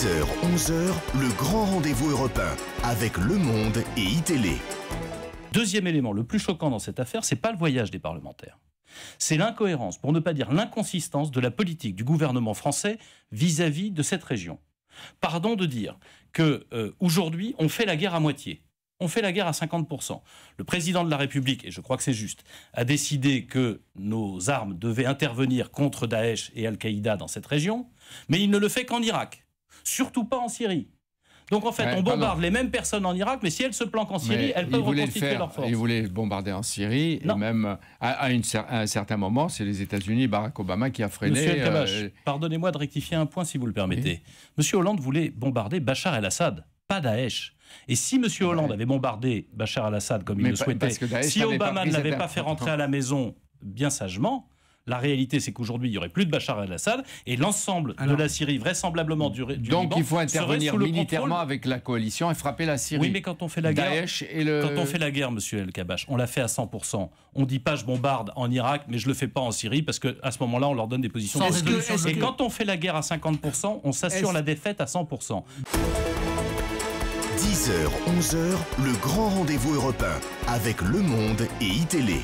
10h, 11h, le grand rendez-vous européen avec Le Monde et iTélé. Deuxième élément, le plus choquant dans cette affaire, c'est pas le voyage des parlementaires. C'est l'incohérence, pour ne pas dire l'inconsistance de la politique du gouvernement français vis-à-vis de cette région. Pardon de dire que aujourd'hui, on fait la guerre à moitié. On fait la guerre à 50%. Le président de la République, et je crois que c'est juste, a décidé que nos armes devaient intervenir contre Daesh et Al-Qaïda dans cette région, mais il ne le fait qu'en Irak. Surtout pas en Syrie. Donc en fait, on bombarde les mêmes personnes en Irak, mais si elles se planquent en Syrie, elles peuvent reconstituer leurs forces. Ils voulaient bombarder en Syrie, et même à un certain moment, c'est les États-Unis, Barack Obama, qui a freiné... Monsieur El-Kabash, pardonnez-moi de rectifier un point si vous le permettez. Oui. Monsieur Hollande voulait bombarder Bachar el-Assad, pas Daesh. Et si M. Hollande avait bombardé Bachar el-Assad comme il le souhaitait, si Obama ne l'avait pas fait rentrer à la maison bien sagement, la réalité c'est qu'aujourd'hui il n'y aurait plus de Bachar el-Assad et l'ensemble de la Syrie vraisemblablement du donc Liban il faut intervenir militairement contrôle... avec la coalition et frapper la Syrie. Oui, mais quand on fait la guerre, quand on fait la guerre, monsieur El-Kabash, on l'a fait à 100%. On ne dit pas je bombarde en Irak, mais je le fais pas en Syrie parce qu'à ce moment-là on leur donne des positions. Et quand on fait la guerre à 50%, on s'assure la défaite à 100%. 10h, 11h, le grand rendez-vous européen avec Le Monde et iTélé.